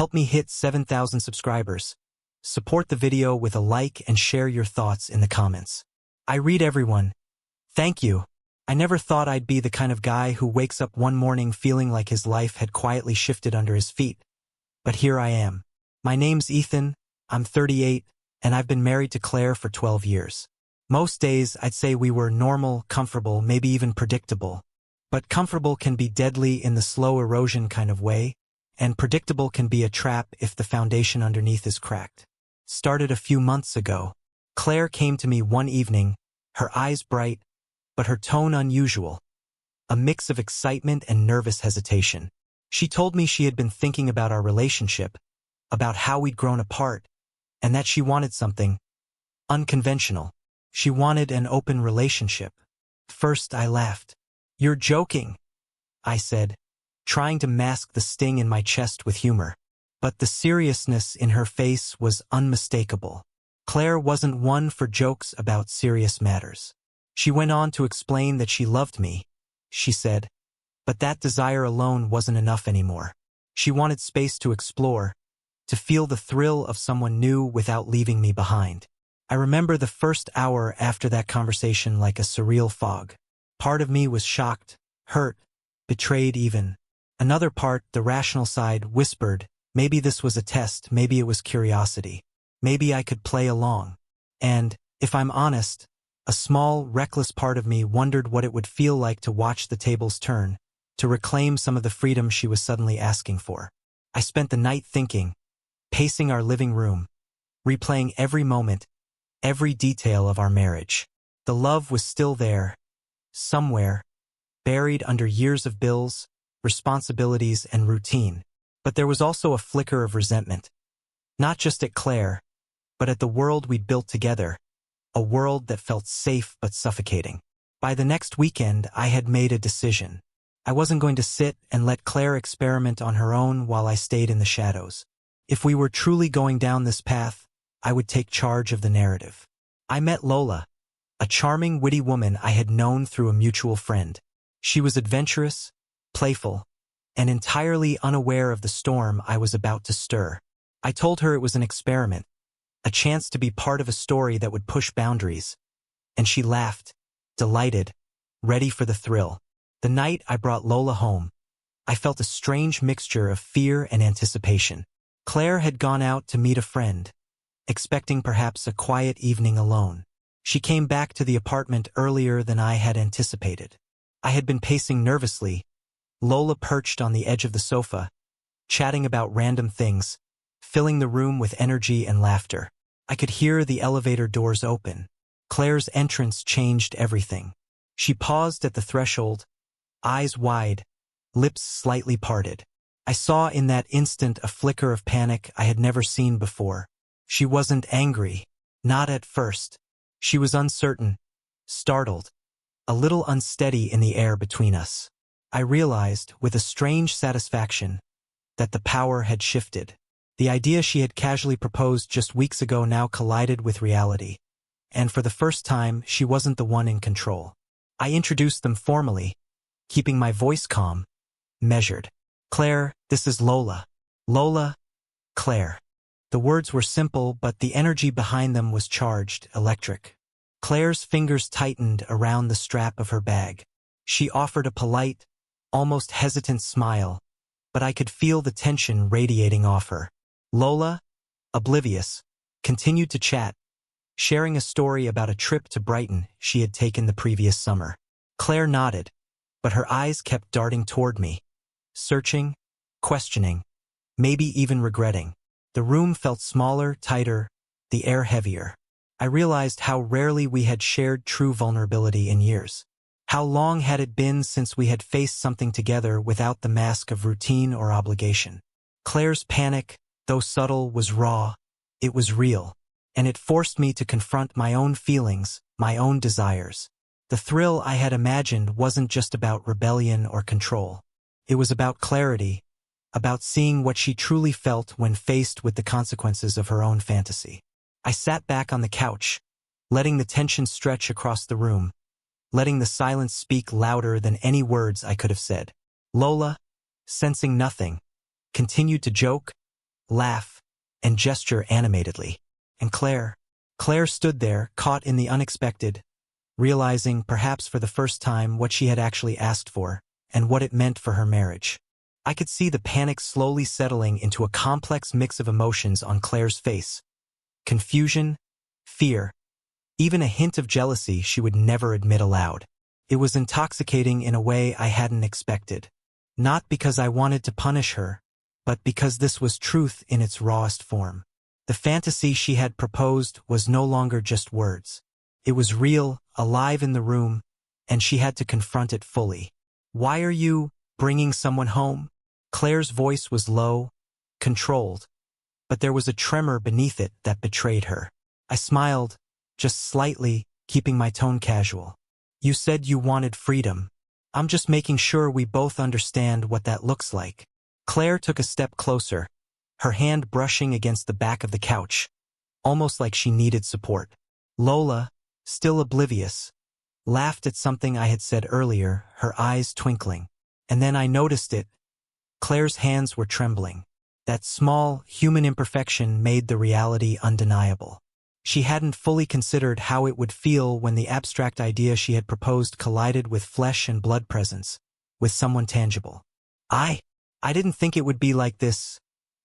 Help me hit 7,000 subscribers. Support the video with a like and share your thoughts in the comments. I read everyone. Thank you. I never thought I'd be the kind of guy who wakes up one morning feeling like his life had quietly shifted under his feet. But here I am. My name's Ethan, I'm 38, and I've been married to Claire for 12 years. Most days I'd say we were normal, comfortable, maybe even predictable. But comfortable can be deadly in the slow erosion kind of way, and predictable can be a trap if the foundation underneath is cracked. Started a few months ago. Claire came to me one evening, her eyes bright, but her tone unusual. A mix of excitement and nervous hesitation. She told me she had been thinking about our relationship, about how we'd grown apart, and that she wanted something unconventional. She wanted an open relationship. First, I laughed. "You're joking," I said, trying to mask the sting in my chest with humor. But the seriousness in her face was unmistakable. Claire wasn't one for jokes about serious matters. She went on to explain that she loved me, she said, but that desire alone wasn't enough anymore. She wanted space to explore, to feel the thrill of someone new without leaving me behind. I remember the first hour after that conversation like a surreal fog. Part of me was shocked, hurt, betrayed even. Another part, the rational side, whispered, maybe this was a test, maybe it was curiosity. Maybe I could play along. And, if I'm honest, a small, reckless part of me wondered what it would feel like to watch the tables turn, to reclaim some of the freedom she was suddenly asking for. I spent the night thinking, pacing our living room, replaying every moment, every detail of our marriage. The love was still there, somewhere, buried under years of bills, responsibilities, and routine. But there was also a flicker of resentment. Not just at Claire, but at the world we'd built together, a world that felt safe but suffocating. By the next weekend, I had made a decision. I wasn't going to sit and let Claire experiment on her own while I stayed in the shadows. If we were truly going down this path, I would take charge of the narrative. I met Lola, a charming, witty woman I had known through a mutual friend. She was adventurous, playful, and entirely unaware of the storm I was about to stir. I told her it was an experiment, a chance to be part of a story that would push boundaries, and she laughed, delighted, ready for the thrill. The night I brought Lola home, I felt a strange mixture of fear and anticipation. Claire had gone out to meet a friend, expecting perhaps a quiet evening alone. She came back to the apartment earlier than I had anticipated. I had been pacing nervously, Lola perched on the edge of the sofa, chatting about random things, filling the room with energy and laughter. I could hear the elevator doors open. Claire's entrance changed everything. She paused at the threshold, eyes wide, lips slightly parted. I saw in that instant a flicker of panic I had never seen before. She wasn't angry, not at first. She was uncertain, startled, a little unsteady in the air between us. I realized, with a strange satisfaction, that the power had shifted. The idea she had casually proposed just weeks ago now collided with reality. And for the first time, she wasn't the one in control. I introduced them formally, keeping my voice calm, measured. "Claire, this is Lola." "Lola, Claire." The words were simple, but the energy behind them was charged, electric. Claire's fingers tightened around the strap of her bag. She offered a polite, almost hesitant smile, but I could feel the tension radiating off her. Lola, oblivious, continued to chat, sharing a story about a trip to Brighton she had taken the previous summer. Claire nodded, but her eyes kept darting toward me, searching, questioning, maybe even regretting. The room felt smaller, tighter, the air heavier. I realized how rarely we had shared true vulnerability in years. How long had it been since we had faced something together without the mask of routine or obligation? Claire's panic, though subtle, was raw. It was real, and it forced me to confront my own feelings, my own desires. The thrill I had imagined wasn't just about rebellion or control. It was about clarity, about seeing what she truly felt when faced with the consequences of her own fantasy. I sat back on the couch, letting the tension stretch across the room, letting the silence speak louder than any words I could have said. Lola, sensing nothing, continued to joke, laugh, and gesture animatedly. And Claire stood there, caught in the unexpected, realizing, perhaps for the first time, what she had actually asked for, and what it meant for her marriage. I could see the panic slowly settling into a complex mix of emotions on Claire's face. Confusion, fear, even a hint of jealousy she would never admit aloud. It was intoxicating in a way I hadn't expected. Not because I wanted to punish her, but because this was truth in its rawest form. The fantasy she had proposed was no longer just words. It was real, alive in the room, and she had to confront it fully. "Why are you bringing someone home?" Claire's voice was low, controlled, but there was a tremor beneath it that betrayed her. I smiled, just slightly, keeping my tone casual. "You said you wanted freedom. I'm just making sure we both understand what that looks like." Claire took a step closer, her hand brushing against the back of the couch, almost like she needed support. Lola, still oblivious, laughed at something I had said earlier, her eyes twinkling. And then I noticed it. Claire's hands were trembling. That small, human imperfection made the reality undeniable. She hadn't fully considered how it would feel when the abstract idea she had proposed collided with flesh and blood presence, with someone tangible. I didn't think it would be like this,"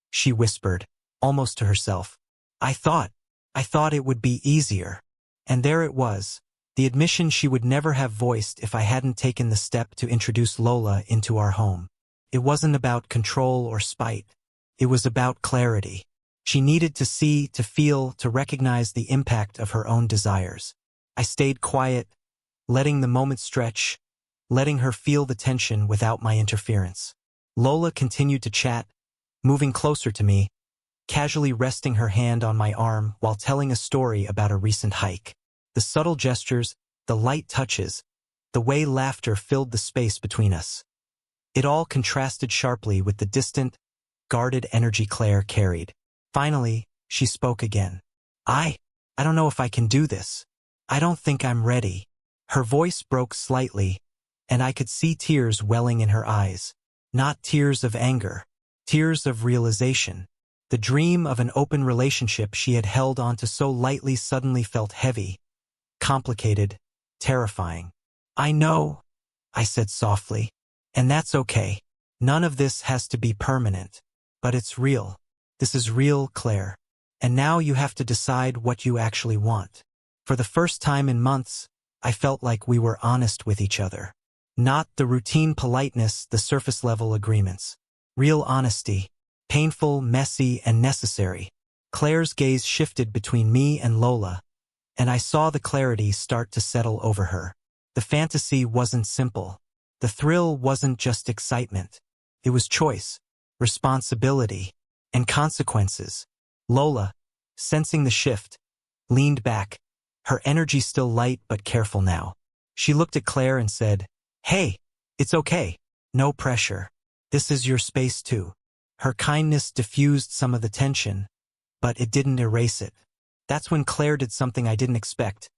she whispered, almost to herself. I thought it would be easier." And there it was, the admission she would never have voiced if I hadn't taken the step to introduce Lola into our home. It wasn't about control or spite. It was about clarity. She needed to see, to feel, to recognize the impact of her own desires. I stayed quiet, letting the moment stretch, letting her feel the tension without my interference. Lola continued to chat, moving closer to me, casually resting her hand on my arm while telling a story about a recent hike. The subtle gestures, the light touches, the way laughter filled the space between us. It all contrasted sharply with the distant, guarded energy Claire carried. Finally, she spoke again. I don't know if I can do this. I don't think I'm ready." Her voice broke slightly, and I could see tears welling in her eyes. Not tears of anger, tears of realization. The dream of an open relationship she had held onto so lightly suddenly felt heavy, complicated, terrifying. "I know," I said softly, "and that's okay. None of this has to be permanent. But it's real. This is real, Claire. And now you have to decide what you actually want." For the first time in months, I felt like we were honest with each other. Not the routine politeness, the surface-level agreements. Real honesty. Painful, messy, and necessary. Claire's gaze shifted between me and Lola, and I saw the clarity start to settle over her. The fantasy wasn't simple. The thrill wasn't just excitement. It was choice, responsibility, and consequences. Lola, sensing the shift, leaned back, her energy still light but careful now. She looked at Claire and said, "Hey, it's okay. No pressure. This is your space too." Her kindness diffused some of the tension, but it didn't erase it. That's when Claire did something I didn't expect.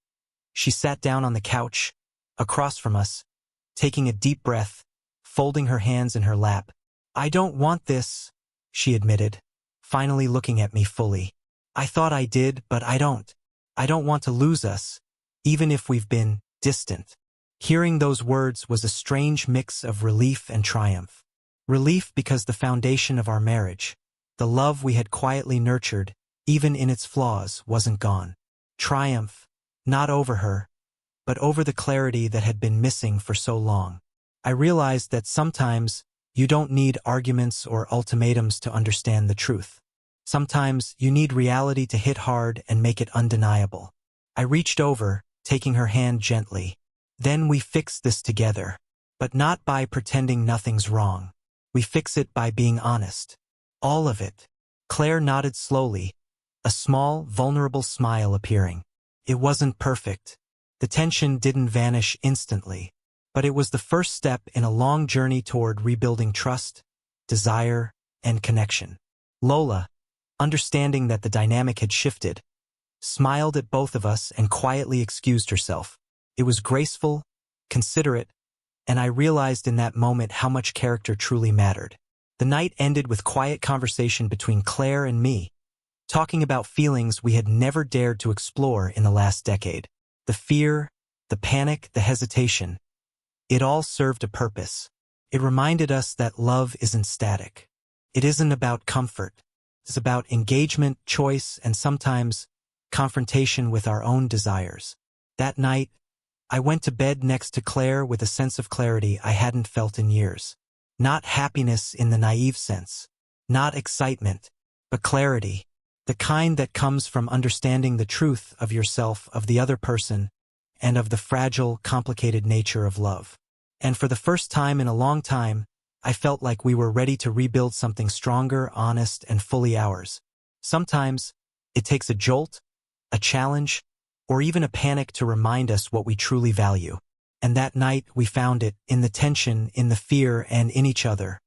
She sat down on the couch, across from us, taking a deep breath, folding her hands in her lap. "I don't want this," she admitted, finally looking at me fully. "I thought I did, but I don't. I don't want to lose us, even if we've been distant." Hearing those words was a strange mix of relief and triumph. Relief because the foundation of our marriage, the love we had quietly nurtured, even in its flaws, wasn't gone. Triumph, not over her, but over the clarity that had been missing for so long. I realized that sometimes you don't need arguments or ultimatums to understand the truth. Sometimes you need reality to hit hard and make it undeniable. I reached over, taking her hand gently. "Then we fix this together, but not by pretending nothing's wrong. We fix it by being honest. All of it." Claire nodded slowly, a small, vulnerable smile appearing. It wasn't perfect. The tension didn't vanish instantly, but it was the first step in a long journey toward rebuilding trust, desire, and connection. Lola, understanding that the dynamic had shifted, smiled at both of us and quietly excused herself. It was graceful, considerate, and I realized in that moment how much character truly mattered. The night ended with quiet conversation between Claire and me, talking about feelings we had never dared to explore in the last decade. The fear, the panic, the hesitation. It all served a purpose. It reminded us that love isn't static. It isn't about comfort. It's about engagement, choice, and sometimes confrontation with our own desires. That night, I went to bed next to Claire with a sense of clarity I hadn't felt in years. Not happiness in the naive sense, not excitement, but clarity, the kind that comes from understanding the truth of yourself, of the other person, and of the fragile, complicated nature of love. And for the first time in a long time, I felt like we were ready to rebuild something stronger, honest, and fully ours. Sometimes, it takes a jolt, a challenge, or even a panic to remind us what we truly value. And that night, we found it, in the tension, in the fear, and in each other.